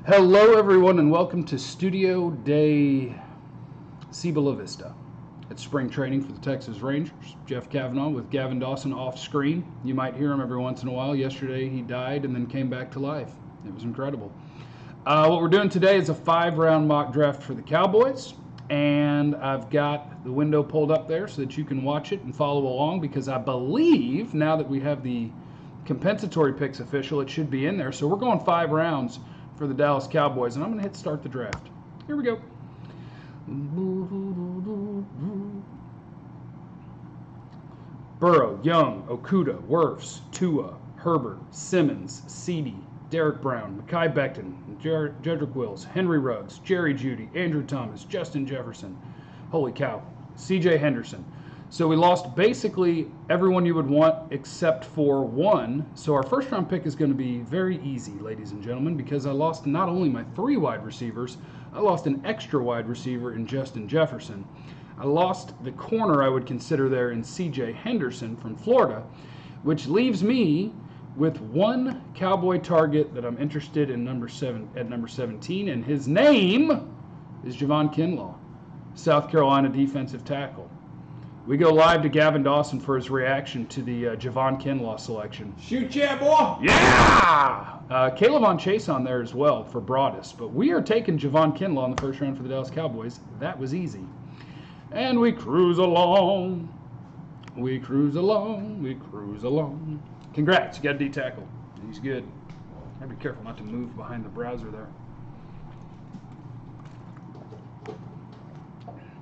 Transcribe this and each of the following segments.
Hello, everyone, and welcome to Studio Day Cibola Vista. It's spring training for the Texas Rangers. Jeff Cavanaugh with Gavin Dawson off screen. You might hear him every once in a while. Yesterday he died and then came back to life. It was incredible. What we're doing today is a 5-round mock draft for the Cowboys, and I've got the window pulled up there so that you can watch it and follow along, because I believe now that we have the compensatory picks official, it should be in there. So we're going 5 rounds for the Dallas Cowboys, and I'm going to hit start the draft. Here we go. Burrow, Young, Okudah, Wirfs, Tua, Herbert, Simmons, Ceedee, Derek Brown, Mekhi Becton, Jedrick Wills, Henry Ruggs, Jerry Jeudy, Andrew Thomas, Justin Jefferson, holy cow, C.J. Henderson. So we lost basically everyone you would want except for one. So our first round pick is going to be very easy, ladies and gentlemen, because I lost not only my 3 wide receivers, I lost an extra wide receiver in Justin Jefferson. I lost the corner I would consider there in C.J. Henderson from Florida, which leaves me with one Cowboy target that I'm interested in at number 17, and his name is Javon Kinlaw, South Carolina defensive tackle. We go live to Gavin Dawson for his reaction to the Javon Kinlaw selection. Shoot, yeah, boy! Yeah! Caleb on Chase on there as well for Broadus. But we are taking Javon Kinlaw in the first round for the Dallas Cowboys. That was easy. And we cruise along. We cruise along. We cruise along. Congrats, you got a D tackle. He's good. Gotta be careful not to move behind the browser there.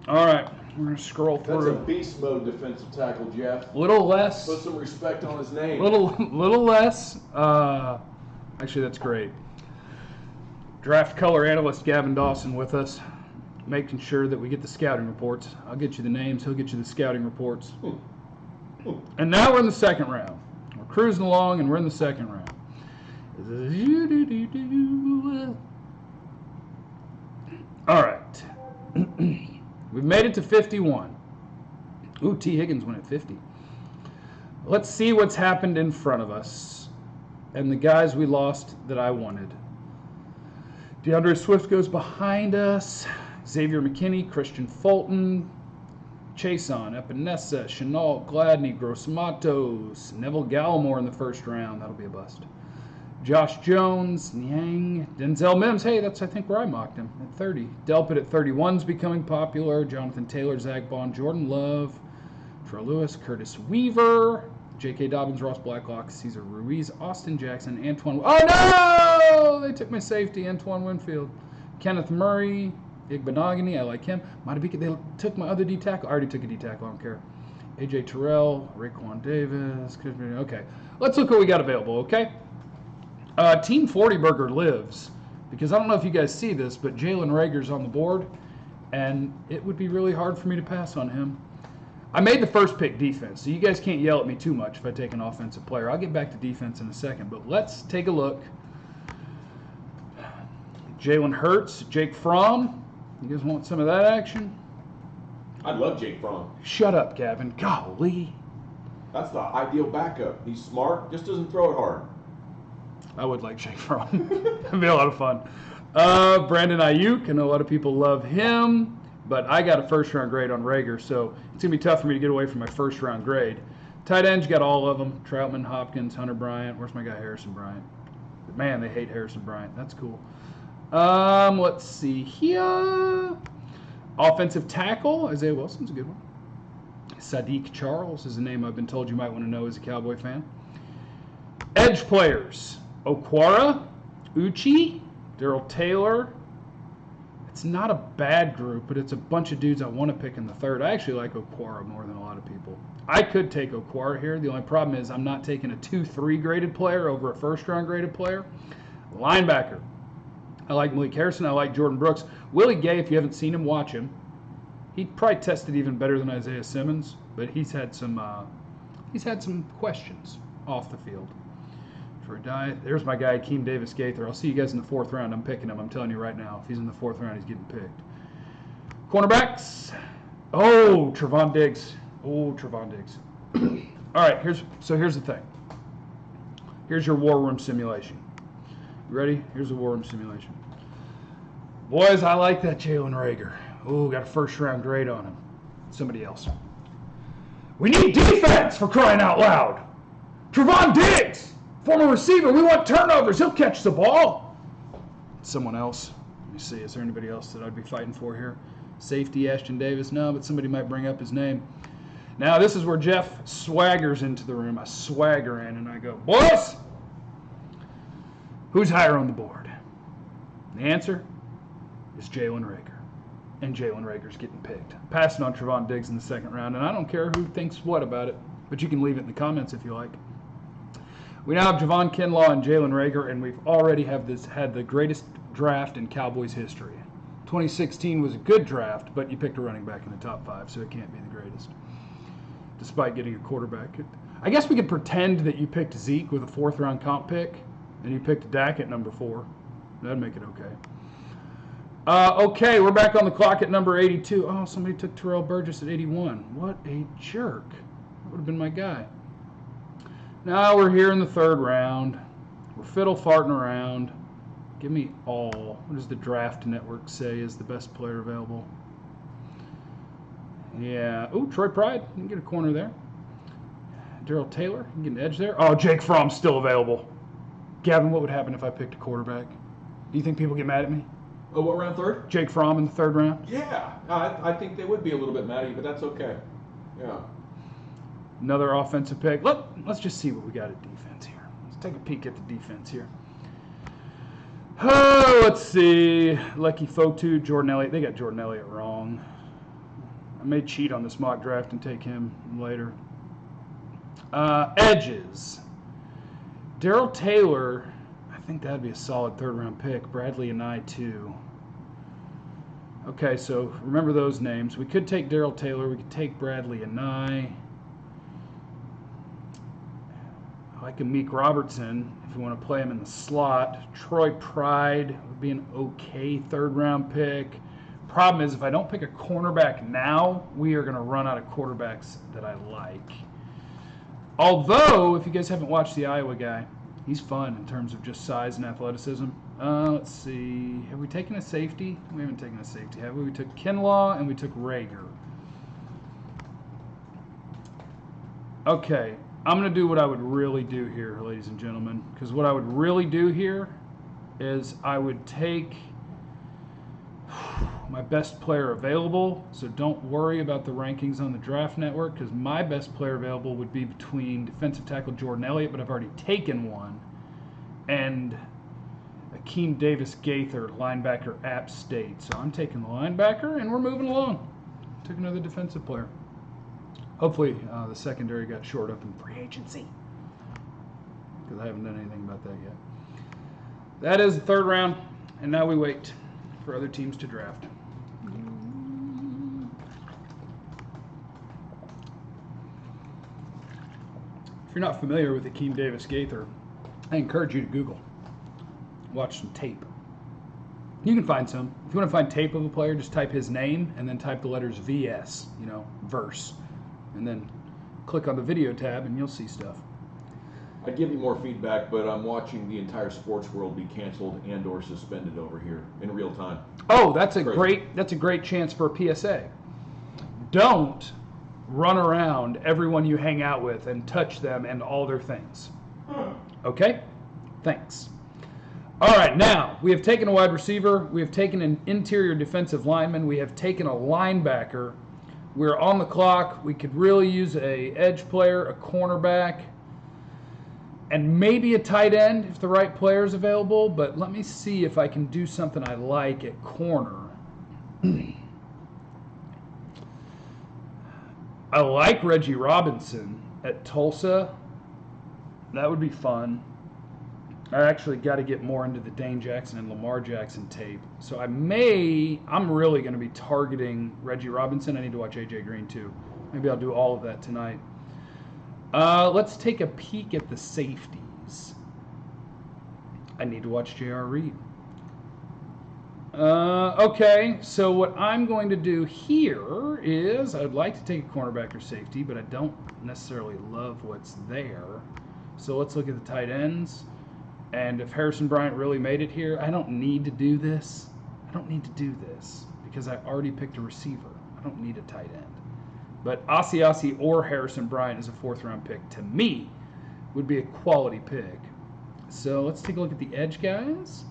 All right. We're going to scroll through. That's a beast mode defensive tackle, Jeff. Little less. Put some respect on his name. Little less. Actually, that's great. Draft color analyst Gavin Dawson with us, making sure that we get the scouting reports. I'll get you the names. He'll get you the scouting reports. And now we're in the second round. We're cruising along, and we're in the second round. All right. We've made it to 51. Ooh, T. Higgins went at 50. Let's see what's happened in front of us and the guys we lost that I wanted. DeAndre Swift goes behind us. Xavier McKinney, Christian Fulton, Chason, Epinesa, Chenault, Gladney, Gross Matos, Neville Gallimore in the first round. That'll be a bust. Josh Jones, Niang, Denzel Mims. Hey, that's, I think, where I mocked him at 30. Delpit at 31's becoming popular. Jonathan Taylor, Zach Bond, Jordan Love, Troy Lewis, Curtis Weaver, J.K. Dobbins, Ross Blacklock, Cesar Ruiz, Austin Jackson, Antoine. Oh, no! They took my safety, Antoine Winfield. Kenneth Murray, Igbenogany. I like him. They took my other D tackle. I already took a D tackle. I don't care. A.J. Terrell, Raekwon Davis. Okay. Let's look what we got available, okay? Team 40 Burger lives, because I don't know if you guys see this, but Jalen Reagor's on the board, and it would be really hard for me to pass on him. I made the first pick defense, so you guys can't yell at me too much if I take an offensive player. I'll get back to defense in a second, but let's take a look. Jalen Hurts, Jake Fromm. You guys want some of that action? I'd love Jake Fromm. Shut up, Gavin. Golly. That's the ideal backup. He's smart, just doesn't throw it hard. I would like Jake Fromm. That'd be a lot of fun. Brandon Ayuk, I know a lot of people love him, but I got a first-round grade on Reagor, so it's going to be tough for me to get away from my first-round grade. Tight ends, you got all of them. Troutman, Hopkins, Hunter Bryant. Where's my guy Harrison Bryant? Man, they hate Harrison Bryant. That's cool. Let's see here. Offensive tackle, Isaiah Wilson's a good one. Sadiq Charles is a name I've been told you might want to know as a Cowboy fan. Edge players. Okwara, Uchi, Darrell Taylor. It's not a bad group, but it's a bunch of dudes I want to pick in the third. I actually like Okwara more than a lot of people. I could take Okwara here. The only problem is I'm not taking a 2-3 graded player over a first-round graded player. Linebacker. I like Malik Harrison. I like Jordan Brooks. Willie Gay, if you haven't seen him, watch him. He probably tested even better than Isaiah Simmons, but he's had some questions off the field. There's my guy, Akeem Davis-Gaither. I'll see you guys in the 4th round. I'm picking him. I'm telling you right now. If he's in the 4th round, he's getting picked. Cornerbacks. Oh, Trevon Diggs. All right, here's the thing. Here's your war room simulation. Ready? Here's a war room simulation. Boys, I like that Jalen Reagor. Ooh, got a first-round grade on him. Somebody else. We need defense, for crying out loud. Trevon Diggs, former receiver. We want turnovers. He'll catch the ball. Someone else. Let me see. Is there anybody else that I'd be fighting for here? Safety, Ashton Davis. No, but somebody might bring up his name. Now, this is where Jeff swaggers into the room. I swagger in, and I go, boys, who's higher on the board? The answer is Jalen Reagor. And Jalen Reagor's getting picked. Passing on Trevon Diggs in the second round, and I don't care who thinks what about it, but you can leave it in the comments if you like. We now have Javon Kinlaw and Jalen Reagor, and we've already had the greatest draft in Cowboys history. 2016 was a good draft, but you picked a running back in the top 5, so it can't be the greatest, despite getting a quarterback. I guess we could pretend that you picked Zeke with a 4th-round comp pick, and you picked Dak at number 4. That'd make it okay. Okay, we're back on the clock at number 82. Oh, somebody took Terrell Burgess at 81. What a jerk. That would have been my guy. Now we're here in the 3rd round. We're fiddle-farting around. Give me all. What does the draft network say is the best player available? Yeah. Ooh, Troy Pride. You can get a corner there. Darrell Taylor. You can get an edge there. Oh, Jake Fromm's still available. Gavin, what would happen if I picked a quarterback? Do you think people get mad at me? Oh, what round? 3rd? Jake Fromm in the 3rd round? Yeah, I think they would be a little bit mad at you, but that's okay. Yeah. Another offensive pick. Let's just see what we got at defense here. Let's take a peek at the defense here. Oh, let's see. Lecky Fotu, Jordan Elliott. They got Jordan Elliott wrong. I may cheat on this mock draft and take him later. Edges. Darrell Taylor, I think that'd be a solid 3rd-round pick. Bradley and I, too. Okay, so remember those names. We could take Darrell Taylor. We could take Bradley and I like a Meek Robertson if you want to play him in the slot. Troy Pride would be an okay 3rd-round pick. Problem is, if I don't pick a cornerback now, we are going to run out of quarterbacks that I like. Although, if you guys haven't watched the Iowa guy, he's fun in terms of just size and athleticism. Let's see. Have we taken a safety? We haven't taken a safety, have we? We took Kinlaw and we took Reagor. Okay. I'm going to do what I would really do here, ladies and gentlemen. Because what I would really do here is I would take my best player available. So don't worry about the rankings on the Draft Network, because my best player available would be between defensive tackle Jordan Elliott, but I've already taken one, and Akeem Davis-Gaither, linebacker, App State. So I'm taking the linebacker, and we're moving along. Took another defensive player. Hopefully the secondary got shored up in free agency, because I haven't done anything about that yet. That is the 3rd round, and now we wait for other teams to draft. If you're not familiar with Akeem Davis-Gaither, I encourage you to Google. Watch some tape. You can find some. If you want to find tape of a player, just type his name and then type the letters VS, verse. And then click on the video tab and you'll see stuff. I'd give you more feedback, but I'm watching the entire sports world be canceled and or suspended over here in real time. Oh, that's a great chance for a PSA. Don't run around everyone you hang out with and touch them and all their things. Okay? Thanks. All right, now we have taken a wide receiver, we have taken an interior defensive lineman, we have taken a linebacker. We're on the clock. We could really use a edge player, a cornerback, and maybe a tight end if the right player is available. But let me see if I can do something I like at corner. I like Reggie Robinson at Tulsa. That would be fun. I actually got to get more into the Dane Jackson and Lamar Jackson tape. So I'm really going to be targeting Reggie Robinson. I need to watch AJ Green too. Maybe I'll do all of that tonight. Let's take a peek at the safeties. I need to watch J.R. Reed. Okay, so what I'm going to do here is I'd like to take a cornerback or safety, but I don't necessarily love what's there. So let's look at the tight ends. And if Harrison Bryant really made it here, I don't need to do this. I don't need to do this because I already picked a receiver. I don't need a tight end. But Asiasi or Harrison Bryant as a 4th-round pick, to me, would be a quality pick. So let's take a look at the edge guys.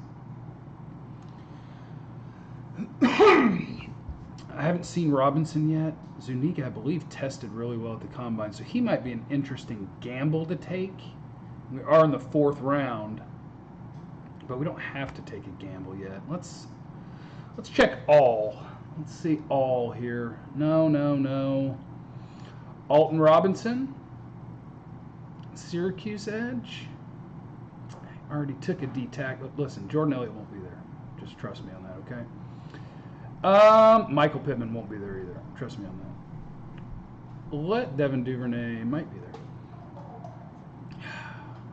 I haven't seen Robinson yet. Zuniga, I believe, tested really well at the combine, so he might be an interesting gamble to take. We are in the 4th round, but we don't have to take a gamble yet. Let's check all. Let's see all here. No. Alton Robinson, Syracuse edge. I already took a D-tackle. Listen, Jordan Elliott won't be there. Just trust me on that, okay? Michael Pittman won't be there either. Trust me on that. Devin Duvernay might be there.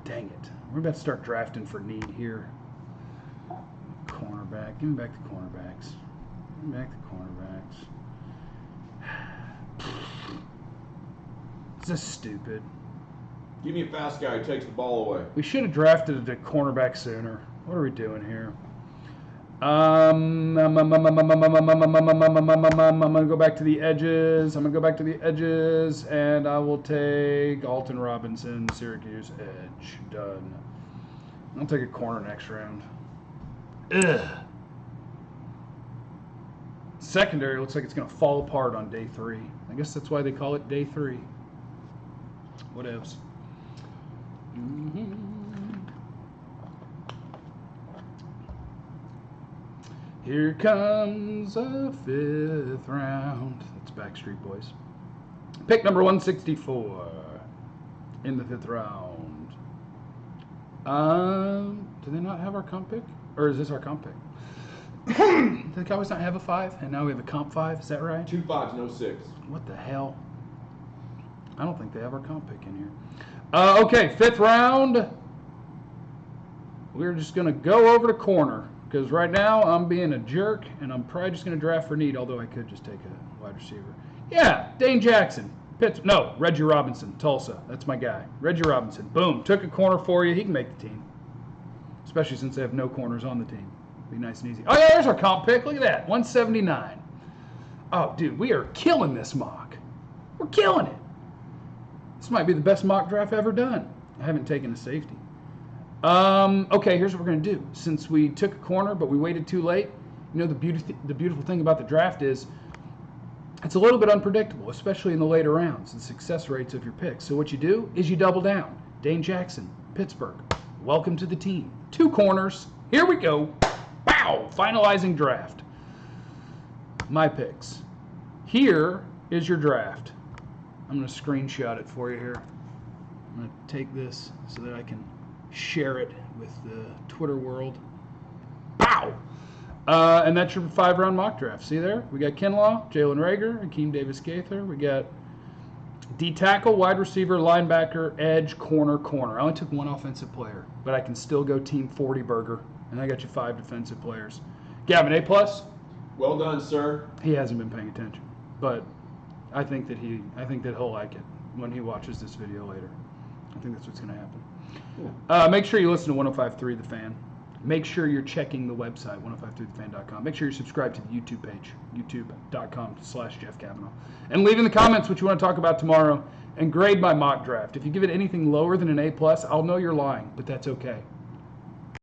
Dang it. We're about to start drafting for need here. Cornerback. Give me back the cornerbacks. Give me back the cornerbacks. Is this stupid? Give me a fast guy who takes the ball away. We should have drafted a cornerback sooner. What are we doing here? I'm going to go back to the edges. And I will take Alton Robinson, Syracuse edge. Done. I'll take a corner next round. Ugh. Secondary looks like it's going to fall apart on day 3. I guess that's why they call it day 3. Whatevs. Here comes a 5th round. That's Backstreet Boys. Pick number 164 in the 5th round. Do they not have our comp pick? Or is this our comp pick? Did the Cowboys not have a 5? And now we have a comp 5? Is that right? 2 5s, no 6. What the hell? I don't think they have our comp pick in here. Okay, 5th round. We're just going to go over to corner. Because right now, I'm being a jerk, and I'm probably just going to draft for need, although I could just take a wide receiver. Yeah, Dane Jackson. Reggie Robinson, Tulsa. That's my guy. Reggie Robinson. Boom. Took a corner for you. He can make the team. Especially since they have no corners on the team. Be nice and easy. Oh, yeah, there's our comp pick. Look at that. 179. Oh, dude, we are killing this mock. We're killing it. This might be the best mock draft I've ever done. I haven't taken a safety. Okay, here's what we're going to do. Since we took a corner, but we waited too late, you know, the beautiful thing about the draft is it's a little bit unpredictable, especially in the later rounds, the success rates of your picks. So what you do is you double down. Dane Jackson, Pittsburgh. Welcome to the team. 2 corners. Here we go. Bow! Finalizing draft. My picks. Here is your draft. I'm going to screenshot it for you here. I'm going to take this so that I can share it with the Twitter world. Pow! And that's your 5-round mock draft. See there? We got Kinlaw, Jalen Reagor, Akeem Davis-Gaither. We got D-tackle, wide receiver, linebacker, edge, corner. I only took 1 offensive player, but I can still go team 40 burger. And I got you 5 defensive players. Gavin, A+? Well done, sir. He hasn't been paying attention, but I think that he'll like it when he watches this video later. I think that's what's going to happen. Make sure you listen to 105.3 The Fan. Make sure you're checking the website, 1053thefan.com. Make sure you're subscribed to the YouTube page, youtube.com/Jeff Kavanaugh. And leave in the comments what you want to talk about tomorrow and grade my mock draft. If you give it anything lower than an A+, I'll know you're lying, but that's okay.